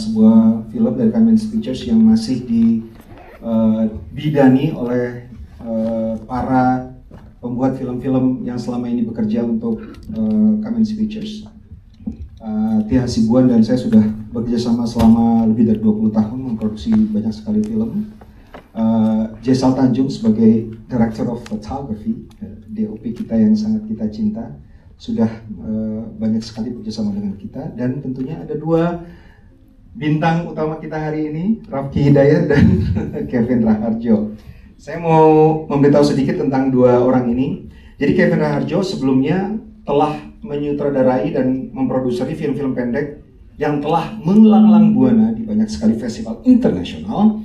sebuah film dari Kamenz Pictures yang masih dibidani oleh para pembuat film-film yang selama ini bekerja untuk Kamenz Pictures. Tia Hasibuan dan saya sudah bekerja sama selama lebih dari 20 tahun memproduksi banyak sekali film. Jesal Tanjung sebagai Director of Photography, DOP kita yang sangat kita cinta, sudah banyak sekali bekerjasama dengan kita. Dan tentunya ada dua bintang utama kita hari ini, Rafki Hidayat dan Kevin Raharjo. Saya mau memberitahu sedikit tentang dua orang ini. Jadi Kevin Raharjo sebelumnya telah menyutradarai dan memproduksi film-film pendek yang telah melanglang buana di banyak sekali festival internasional.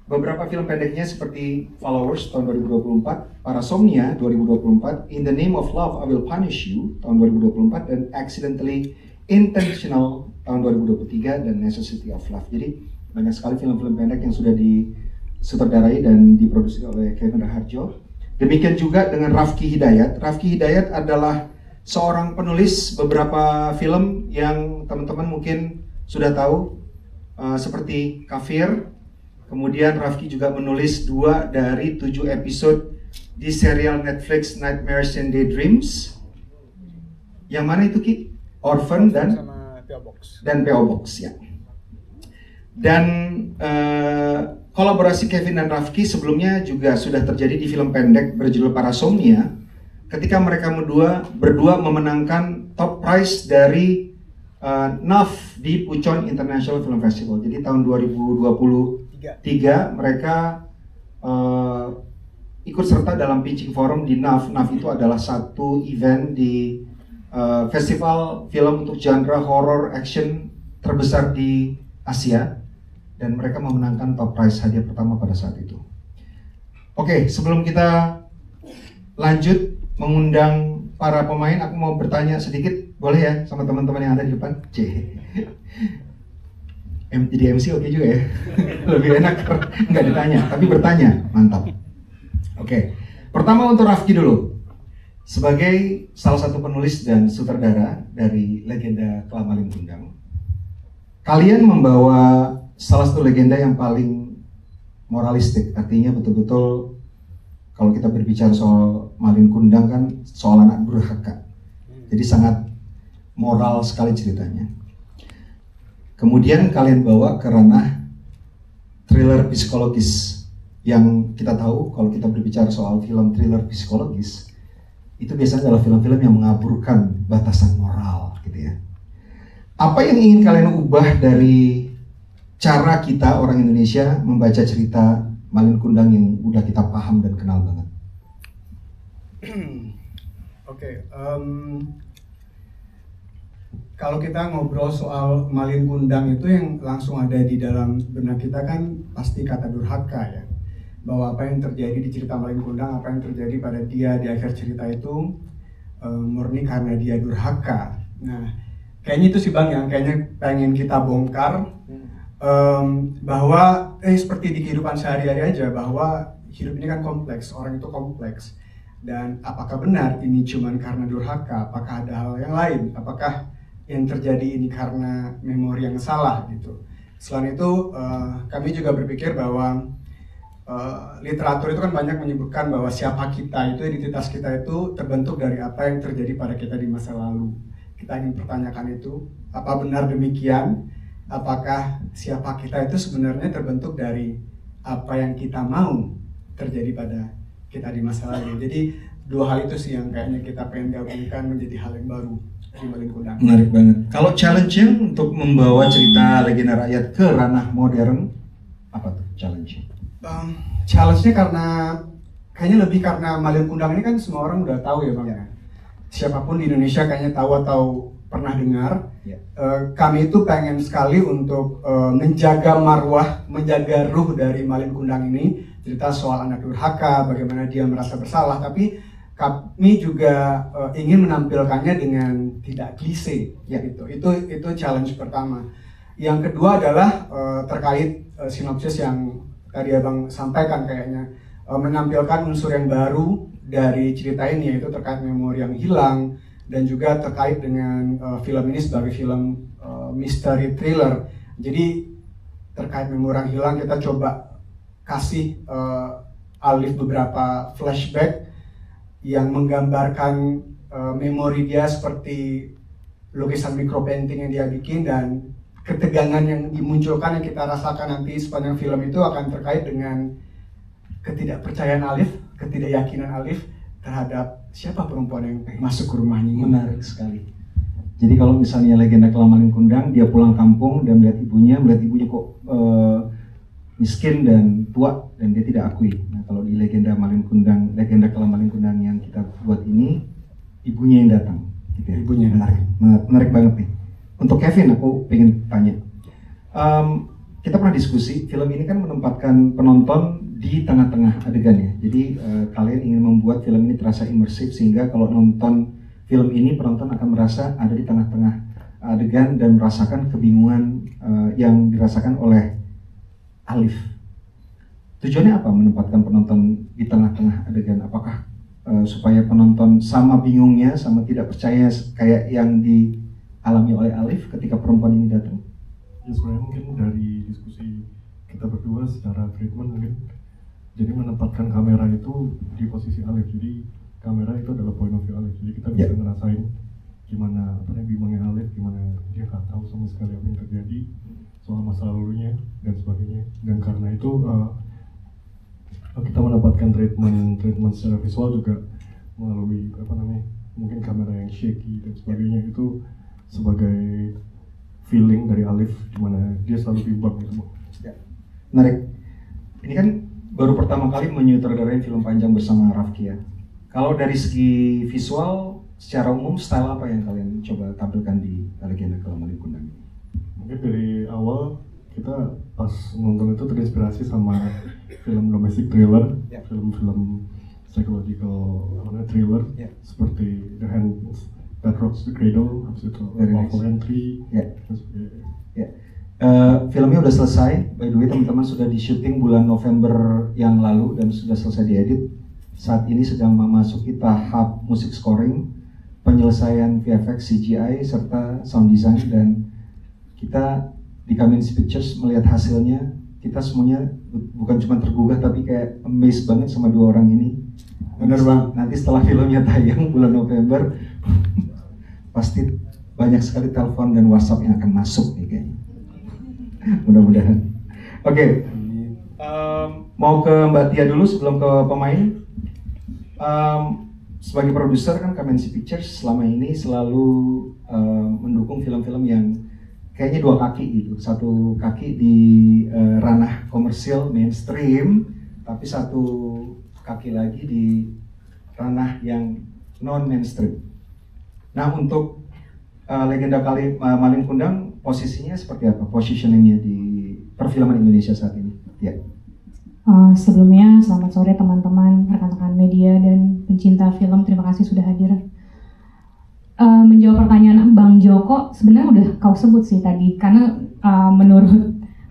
Beberapa film pendeknya seperti Followers tahun 2024, Parasomnia 2024, In the Name of Love I Will Punish You tahun 2024, dan Accidentally Intentional tahun 2023, dan Necessity of Love. Jadi banyak sekali film-film pendek yang sudah disutradarai dan diproduksi oleh Kevin Raharjo. Demikian juga dengan Rafki Hidayat. Rafki Hidayat adalah seorang penulis beberapa film yang teman-teman mungkin sudah tahu, seperti Kafir. Kemudian Rafki juga menulis 2 dari 7 episode di serial Netflix Nightmares and Daydreams. Yang mana itu, Ki? Orphan dan PO Box ya. Dan kolaborasi Kevin dan Rafki sebelumnya juga sudah terjadi di film pendek berjudul Parasomnia, ketika mereka berdua memenangkan top prize dari NAF di Puchon International Film Festival. Jadi tahun 2023 mereka ikut serta dalam pitching forum di NAF. NAF itu adalah satu event di festival film untuk genre horror action terbesar di Asia, dan mereka memenangkan top prize, hadiah pertama pada saat itu. Oke, sebelum kita lanjut mengundang para pemain, aku mau bertanya sedikit, boleh ya, sama teman-teman yang ada di depan? Jadi MC oke juga ya. Lebih enak nggak ditanya, tapi bertanya, mantap. Oke, pertama untuk Rafki dulu. Sebagai salah satu penulis dan sutradara dari Legenda Kelam Malin Kundang, kalian membawa salah satu legenda yang paling moralistik, artinya betul-betul kalau kita berbicara soal Malin Kundang kan soal anak durhaka. Jadi sangat moral sekali ceritanya. Kemudian kalian bawa ke ranah thriller psikologis, yang kita tahu kalau kita berbicara soal film thriller psikologis, itu biasanya adalah film-film yang mengaburkan batasan moral gitu ya. Apa yang ingin kalian ubah dari cara kita orang Indonesia membaca cerita Malin Kundang yang udah kita paham dan kenal banget? Kalau kita ngobrol soal Malin Kundang itu yang langsung ada di dalam benak kita kan pasti kata durhaka ya. Bahwa apa yang terjadi di cerita Malin Kundang, apa yang terjadi pada dia di akhir cerita itu murni karena dia durhaka. Nah, kayaknya itu sih Bang yang kayaknya pengen kita bongkar, bahwa seperti di kehidupan sehari-hari aja, bahwa hidup ini kan kompleks, orang itu kompleks. Dan apakah benar ini cuman karena durhaka? Apakah ada hal yang lain? Apakah yang terjadi ini karena memori yang salah gitu? Selain itu, kami juga berpikir bahwa literatur itu kan banyak menyebutkan bahwa siapa kita itu, identitas kita itu terbentuk dari apa yang terjadi pada kita di masa lalu. Kita ingin pertanyakan itu, apa benar demikian? Apakah siapa kita itu sebenarnya terbentuk dari apa yang kita mau terjadi pada kita di masa lalu? Jadi dua hal itu sih yang kayaknya kita pengen gabungkan menjadi hal yang baru di Malin Kundang. Menarik banget. Kalau challenge-nya untuk membawa cerita legenda rakyat ke ranah modern, apa tuh challenge-nya? Challenge-nya kayaknya lebih karena Malin Kundang ini kan semua orang udah tahu ya Bang ya. Siapapun di Indonesia kayaknya tahu atau pernah dengar. Kami itu pengen sekali untuk menjaga marwah, menjaga ruh dari Malin Kundang ini. Cerita soal anak durhaka, bagaimana dia merasa bersalah, tapi kami juga ingin menampilkannya dengan tidak klise ya. Itu challenge pertama. Yang kedua adalah terkait sinopsis yang tadi Abang sampaikan, kayaknya menampilkan unsur yang baru dari cerita ini, yaitu terkait memori yang hilang, dan juga terkait dengan film ini sebagai film misteri thriller Jadi terkait memori yang hilang, kita coba kasih Alif beberapa flashback yang menggambarkan memori dia seperti lukisan micropainting yang dia bikin, dan ketegangan yang dimunculkan yang kita rasakan nanti sepanjang film itu akan terkait dengan ketidakpercayaan Alif, ketidakyakinan Alif terhadap siapa perempuan yang masuk ke rumahnya. Menarik sekali. Jadi kalau misalnya legenda Kelamalin Kundang, dia pulang kampung dan melihat ibunya kok miskin dan tua dan dia tidak akui. Nah kalau di legenda Kelamalin Kundang yang kita buat ini, ibunya yang datang. Gitu ya. Ibunya menarik banget nih. Untuk Kevin, aku pengen tanya. Kita pernah diskusi, film ini kan menempatkan penonton di tengah-tengah adegan ya. Jadi kalian ingin membuat film ini terasa imersif sehingga kalau nonton film ini penonton akan merasa ada di tengah-tengah adegan dan merasakan kebingungan yang dirasakan oleh Alif. Tujuannya apa menempatkan penonton di tengah-tengah adegan? Apakah supaya penonton sama bingungnya, sama tidak percaya kayak yang dialami oleh Alif ketika perempuan ini datang? Ya sebenarnya mungkin dari diskusi kita berdua secara treatment mungkin, jadi menempatkan kamera itu di posisi Alif, jadi kamera itu adalah point of view Alif, jadi kita bisa ngerasain gimana bingungnya Alif, gimana dia nggak tahu sama sekali apa yang terjadi soal masa lalunya dan sebagainya. Dan karena itu kita mendapatkan treatment secara visual juga melalui mungkin kamera yang shaky dan sebagainya, itu sebagai feeling dari Alif dimana dia selalu bimbang gitu. Menarik. Ini kan baru pertama kali menyutradarai film panjang bersama Rafki ya. Kalau dari segi visual, secara umum style apa yang kalian coba tampilkan di Legenda Kelamalin Kundang ini? Mungkin dari awal kita pas nonton itu terinspirasi sama film domestic thriller, film-film psychological thriller, seperti The Hand That Rocks the Cradle, habis itu Lawful Entry, dan sebagainya. Filmnya udah selesai, by the way teman-teman, sudah di syuting bulan November yang lalu dan sudah selesai diedit. Saat ini sedang memasuki tahap musik scoring, penyelesaian VFX, CGI, serta sound design, dan kita di Kamensi Pictures melihat hasilnya, kita semuanya bukan cuma tergugah tapi kayak amazed banget sama dua orang ini. Bener bang, nanti setelah filmnya tayang bulan November pasti banyak sekali telepon dan WhatsApp yang akan masuk nih kayaknya. Mudah-mudahan. Oke. Mau ke Mbak Tia dulu sebelum ke pemain. Sebagai produser kan Kamensi Pictures selama ini selalu mendukung film-film yang kayaknya dua kaki gitu. Satu kaki di ranah komersil mainstream, tapi satu kaki lagi di ranah yang non mainstream. Nah untuk Legenda Kelamalin Kundang posisinya seperti apa? Positioningnya di perfilman Indonesia saat ini? Ya. Sebelumnya selamat sore teman-teman, rekan-rekan media dan pencinta film, terima kasih sudah hadir. Menjawab pertanyaan Bang Joko, sebenarnya udah kau sebut sih tadi, karena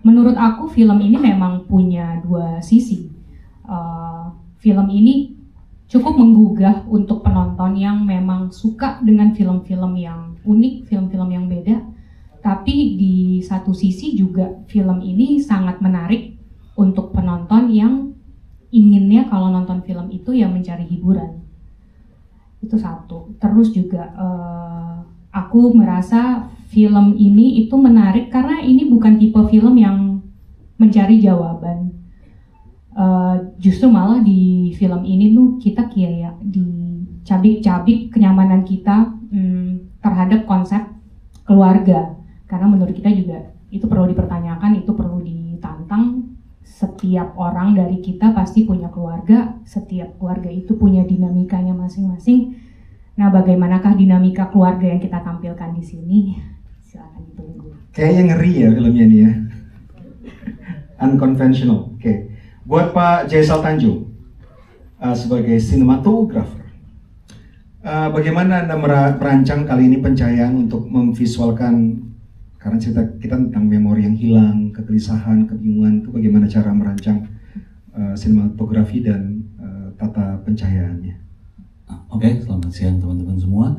menurut aku film ini memang punya dua sisi. Film ini cukup menggugah untuk penonton yang memang suka dengan film-film yang unik, film-film yang beda. Tapi di satu sisi juga film ini sangat menarik untuk penonton yang inginnya kalau nonton film itu ya mencari hiburan. Itu satu. Terus juga aku merasa film ini itu menarik karena ini bukan tipe film yang mencari jawaban. Justru malah di film ini tuh kita kayak dicabik-cabik kenyamanan kita terhadap konsep keluarga. Karena menurut kita juga itu perlu dipertanyakan, itu perlu ditantang. Setiap orang dari kita pasti punya keluarga, setiap keluarga itu punya dinamikanya masing-masing. Nah, bagaimanakah dinamika keluarga yang kita tampilkan di sini? Silakan ditunggu. Kayaknya ngeri ya filmnya ini ya. Unconventional. Oke. Buat Pak Jaisal Tanjung sebagai sinematografer, bagaimana Anda merancang kali ini pencahayaan untuk memvisualkan, karena cerita kita tentang memori yang hilang, kegelisahan, kebingungan, itu bagaimana cara merancang sinematografi dan tata pencahayaannya? Oke, selamat siang teman-teman semua.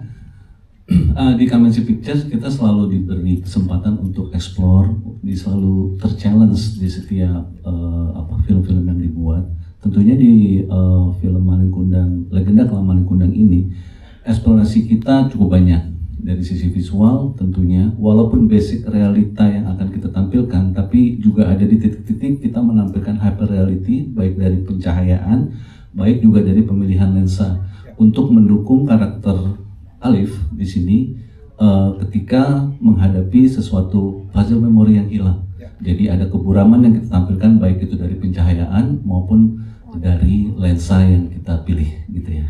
Di Kamensi Pictures kita selalu diberi kesempatan untuk explore, selalu terchallenge di setiap film-film yang dibuat. Tentunya di film Malin Kundang, Legenda Kelam Malin Kundang ini, eksplorasi kita cukup banyak dari sisi visual tentunya. Walaupun basic realita yang akan kita tampilkan, tapi juga ada di titik-titik kita menampilkan hyper reality, baik dari pencahayaan, baik juga dari pemilihan lensa untuk mendukung karakter Alif di sini ketika menghadapi sesuatu puzzle memori yang hilang. Jadi ada keburaman yang kita tampilkan baik itu dari pencahayaan maupun dari lensa yang kita pilih gitu ya.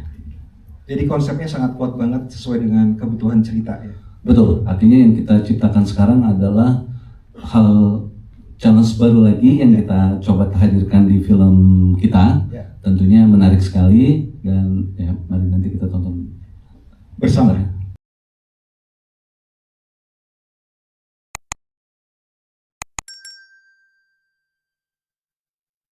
Jadi konsepnya sangat kuat banget sesuai dengan kebutuhan cerita ya. Betul, artinya yang kita ciptakan sekarang adalah hal challenge baru lagi yang kita coba hadirkan di film kita. Tentunya menarik sekali dan ya mari nanti kita tonton Bersama.